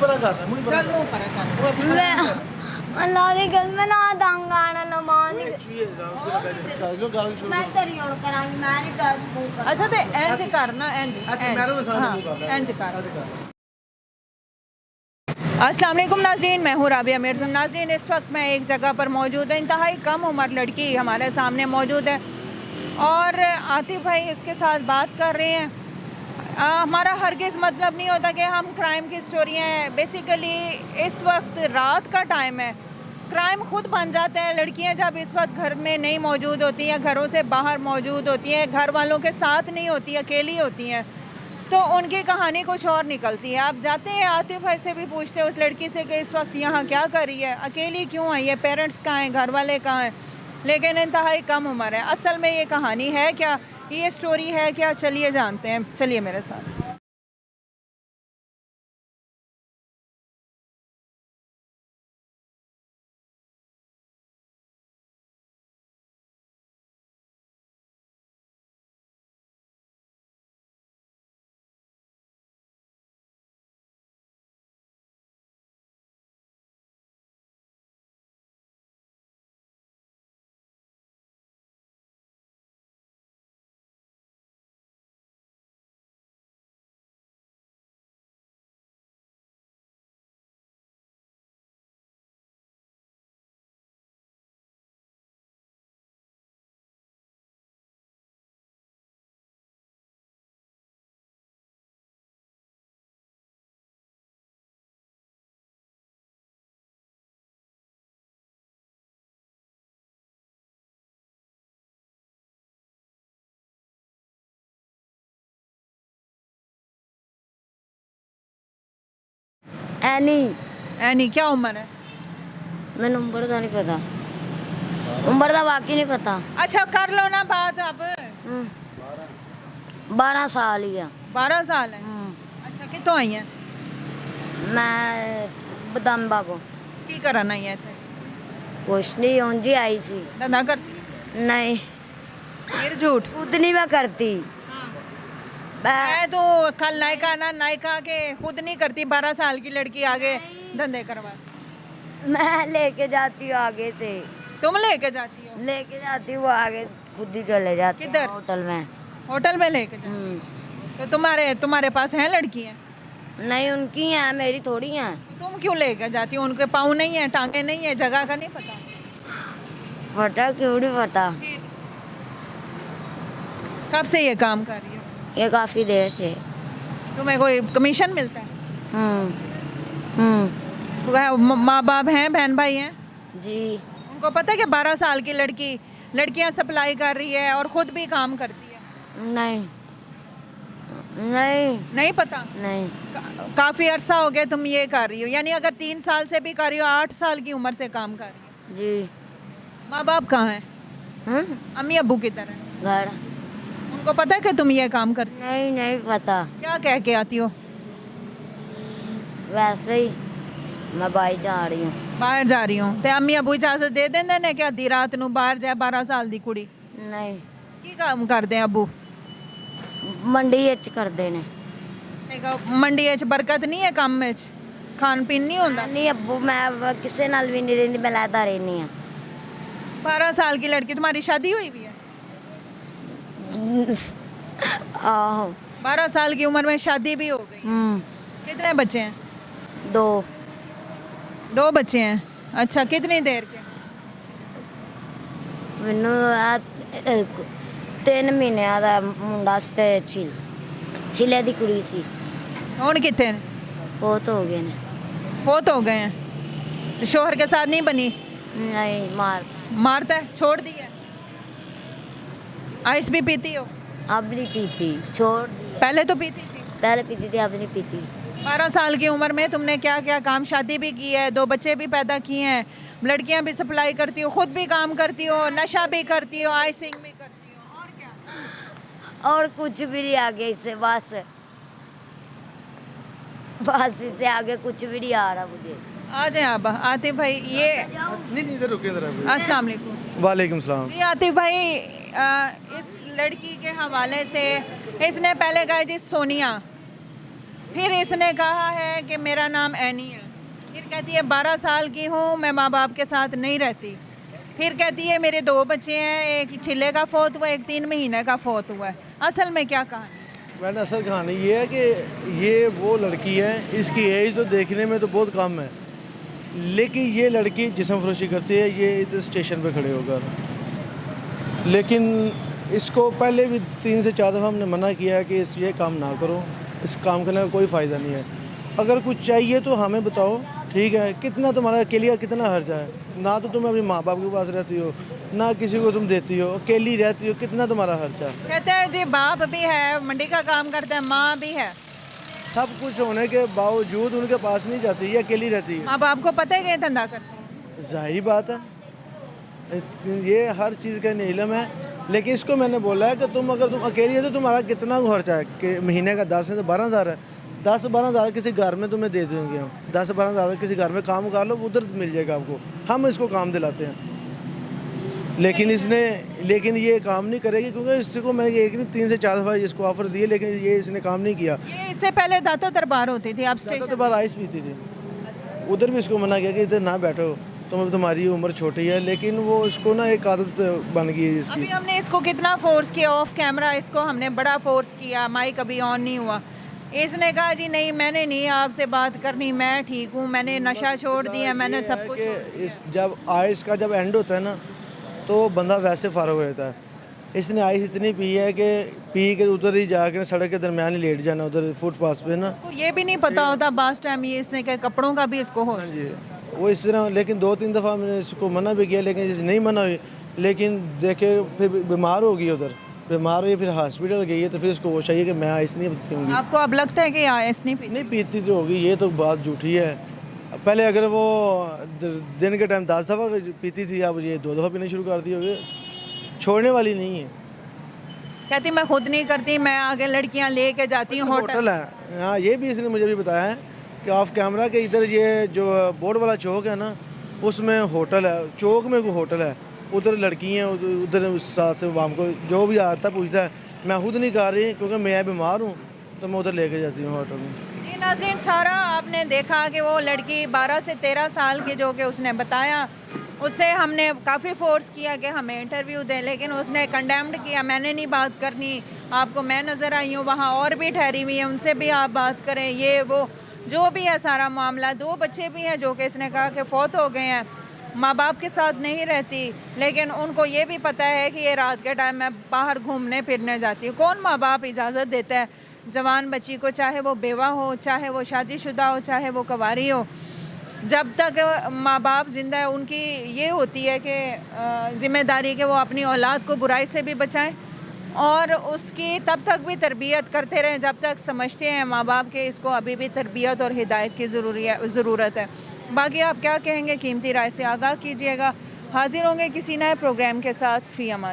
पता कर मुझे पता चल मुंह पर कर मैं अल्लाह दी कसम मैं ना दंग आना ना मानी मैं तेरी और करांगी मैं नहीं कर दूंगा। अच्छा ते इंज करना इंज मैंने तो सामने मुंह कर इंज कर। अस्सलाम वालेकुम नाज़रीन, मैं हूँ राबिया मिर्ज़ा। नाज़रीन, इस वक्त मैं एक जगह पर मौजूद है। इंतहाई कम उम्र लड़की हमारे सामने मौजूद है और आतिफ भाई इसके साथ बात कर रहे हैं। हमारा हरगिज़ मतलब नहीं होता कि हम क्राइम की स्टोरियाँ हैं। बेसिकली इस वक्त रात का टाइम है, क्राइम खुद बन जाता है। लड़कियां जब इस वक्त घर में नहीं मौजूद होती हैं, घरों से बाहर मौजूद होती हैं, घर वालों के साथ नहीं होती, अकेली होती हैं, तो उनकी कहानी कुछ और निकलती है। आप जाते हैं आतिफ भाई से भी पूछते हैं उस लड़की से कि इस वक्त यहाँ क्या कर रही है, अकेली क्यों है, ये पेरेंट्स कहाँ हैं, घर वाले कहाँ हैं, लेकिन इंतहाई कम उम्र है। असल में ये कहानी है क्या, ये स्टोरी है क्या, चलिए जानते हैं, चलिए मेरे साथ। एनी क्या उम्र है? मैंने उम्र का नहीं पता, उम्र का वाकई नहीं पता। अच्छा कर लो ना बात अब। 12 साल ही है। 12 साल है। अच्छा कितों आई है? मैं बदाम्बा को की करना ही है इत्थे? कुछ नहीं, ऊंजी आई सी। धंधा कर? नहीं, फिर झूठ खुद नहीं मैं करती। मैं तो कल नायका ना नायका के खुद नहीं करती, 12 साल की लड़की आगे धंधे करवा। मैं लेके जाती हूँ आगे से। तुम लेके जाती हो? लेके जाती हूँ आगे, खुद ही चले जाती किधर? होटल में। होटल में लेके जाती? तो तुम्हारे पास हैं लड़कियां? नहीं, उनकी हैं, मेरी थोड़ी हैं। तो तुम क्यों लेके जाती हो? उनके पाँव नहीं है, टांगे नहीं है, जगह का नहीं पता? पता क्यों नहीं पता। कब से ये काम कर रही हो? ये काफी देर से। तुम्हें कोई कमीशन मिलता है? माँ बाप हैं, बहन भाई हैं? जी। उनको पता है कि 12 साल की लड़कियां सप्लाई कर रही है और खुद भी काम करती है? नहीं नहीं नहीं पता? नहीं। काफ़ी अरसा हो गया तुम ये कर रही हो, यानी अगर 3 साल से भी कर रही हो, 8 साल की उम्र से काम कर रही हो। जी। माँ बाप कहाँ हैं? अम्मी अब्बू की तरह? घर। उनको पता है कि तुम ये काम करती हो? नहीं, नहीं पता। क्या कह के आती हो? वैसे ही मैं बाहर जा रही हूँ। बाहर जा रही हूँ तो अम्मी अब्बू इजाजत दे देंगे ने कि अद्धी रात नू बाहर जाए 12 साल की कुड़ी? नहीं। की काम करते हैं अब्बू? मंडी च करते ने। मंडी च बरकत नहीं है काम में, खान पीन नहीं होता? नहीं अब्बू, मैं किसी नाल भी नहीं रहती, मैं लैदा रहनी हाँ। 12 साल की लड़की, तुम्हारी शादी हुई भी है? आहो। 12 साल की उम्र में शादी भी हो गई? कितने बच्चे हैं? 2 बच्चे हैं। अच्छा, कितनी देर के? मैनू 3 महीने का मुंडा ते छिले दी कुड़ी सी। हुण कितने ने? बहुत हो गए ने। फोत हो गए हैं? तो शोहर के साथ नहीं बनी? नहीं, मारता है? छोड़ दी है? आइस भी पीती हो? अब नहीं पीती, छोड़। पहले तो पीती थी? पहले पीती थी, अब नहीं पीती। 12 साल की उम्र में तुमने क्या क्या काम, शादी भी की है, 2 बच्चे भी पैदा किए हैं, लड़कियां भी सप्लाई करती हो, खुद भी काम करती हो, नशा भी करती हो, आइसिंग भी करती हो, और क्या? और कुछ भी नहीं आगे इससे, बस इससे आगे कुछ भी नहीं आ रहा मुझे। आ जाए आप आतिफ भाई। ये नहीं इधर रुके इधर। अस्सलाम वालेकुम। वालेकुम सलाम। जी आतिफ भाई, इस लड़की के हवाले से इसने पहले कहा जी सोनिया, फिर इसने कहा है कि मेरा नाम एनी है। फिर कहती है 12 साल की हूँ, मैं माँ बाप के साथ नहीं रहती। फिर कहती है मेरे 2 बच्चे हैं, एक चिल्ले का फौत हुआ, एक 3 महीने का फौत हुआ है। असल में क्या कहानी? मैंने असल कहानी ये है कि ये वो लड़की है, इसकी एज तो देखने में तो बहुत कम है, लेकिन ये लड़की जिस्म फरोशी करती है, ये इधर स्टेशन पे खड़े होकर। लेकिन इसको पहले भी 3 से 4 दफ़ा हमने मना किया है कि ये काम ना करो, इस काम करने का कोई फ़ायदा नहीं है। अगर कुछ चाहिए तो हमें बताओ, ठीक है। कितना तुम्हारा अकेली का कितना खर्चा है? ना तो तुम अपने माँ बाप के पास रहती हो, ना किसी को तुम देती हो, अकेली रहती हो, कितना तुम्हारा खर्चा है? कहते हैं जी बाप भी है, मंडी का काम करता है, माँ भी है। सब कुछ होने के बावजूद उनके पास नहीं जाती, ये अकेली रहती है। माँ बाप को पता है कि ये धंधा करते हैं? जाहिर बात है, ये हर चीज़ का इल्म है। लेकिन इसको मैंने बोला है कि अगर तुम अकेली है तो तुम्हारा कितना खर्चा है कि महीने का 10 से 12 हज़ार है। 10-12 हज़ार किसी घर में तुम्हें दे देंगे हम। 10-12 हज़ार किसी घर में काम कर लो, उधर मिल जाएगा आपको, हम इसको काम दिलाते हैं। लेकिन ये काम नहीं करेगी, क्योंकि इसको मैंने एक नहीं 3 से 4 दफ़ा इसको ऑफर दिए, लेकिन ये इसने काम नहीं किया। ये इससे पहले दाता दरबार होती थी, अब ज़्यादा स्टेशन। बार आइस पीती थी, उधर भी इसको मना किया कि इधर ना बैठो, तुम्हारी उम्र छोटी है। लेकिन वो इसको ना एक आदत बन गई है इसकी। अभी हमने इसको कितना फोर्स किया, ऑफ कैमरा इसको हमने बड़ा फोर्स किया, माइक अभी ऑन नहीं हुआ। इसने कहा जी नहीं, मैंने नहीं आपसे बात करनी, मैं ठीक हूँ, मैंने नशा छोड़ दिया, मैंने सब कुछ। इस जब आइस का जब एंड होता है ना, तो बंदा वैसे फारग हो जाता है। इसने आइस इतनी पी है कि पी के उधर ही जाकर सड़क के दरमियान ही लेट जाना, उधर फुटपाथ पे ना। इसको ये भी नहीं पता होता बास टाइम, ये इसने कहा कपड़ों का भी इसको हो। हाँ जी, वो इस तरह। लेकिन 2-3 दफ़ा मैंने इसको मना भी किया, लेकिन इसे नहीं मना हुई। लेकिन देखे फिर बीमार हो गई, उधर बीमार हुई, फिर हॉस्पिटल गई है, तो फिर इसको वो चाहिए कि मैं आइस नहीं पीऊँगी। आपको अब लगता है कि आइस नहीं पीती? नहीं पीती तो होगी, ये तो बात झूठी है। पहले अगर वो दिन के टाइम 10 दफ़ा पीती थी, अब ये 2 दफ़ा पीना शुरू कर दी होगी। छोड़ने वाली नहीं है। कहती मैं खुद नहीं करती, मैं आगे लड़कियां लेके जाती हूँ होटल। होटल है, हाँ, ये भी इसने मुझे भी बताया है कि ऑफ कैमरा के इधर ये जो बोर्ड वाला चौक है ना, उसमें होटल है, चौक में कोई होटल है, उधर लड़की हैं, उधर साथ से वाम को जो भी आता पूछता है, मैं खुद नहीं कर रही क्योंकि मैं बीमार हूँ, तो मैं उधर लेके जाती हूँ होटल में। जी नाज़रीन, सारा आपने देखा कि वो लड़की 12 से 13 साल की, जो कि उसने बताया, उससे हमने काफ़ी फोर्स किया कि हमें इंटरव्यू दें, लेकिन उसने कंडेम्ड किया, मैंने नहीं बात करनी, आपको मैं नज़र आई हूँ, वहाँ और भी ठहरी हुई है, उनसे भी आप बात करें, ये वो जो भी है सारा मामला। 2 बच्चे भी हैं जो कि इसने कहा कि फ़ौत हो गए हैं, माँ बाप के साथ नहीं रहती, लेकिन उनको ये भी पता है कि ये रात के टाइम में बाहर घूमने फिरने जाती है। कौन माँ बाप इजाज़त देता है जवान बच्ची को, चाहे वो बेवा हो, चाहे वो शादीशुदा हो, चाहे वो कवारी हो? जब तक माँ बाप ज़िंदा है, उनकी ये होती है कि ज़िम्मेदारी कि वो अपनी औलाद को बुराई से भी बचाएं और उसकी तब तक भी तरबियत करते रहें जब तक समझते हैं माँ बाप के इसको अभी भी तरबियत और हिदायत की ज़रूरत है। बाकी आप क्या कहेंगे, कीमती राय से आगाह कीजिएगा। हाजिर होंगे किसी नए प्रोग्राम के साथ। फ़ी अमान।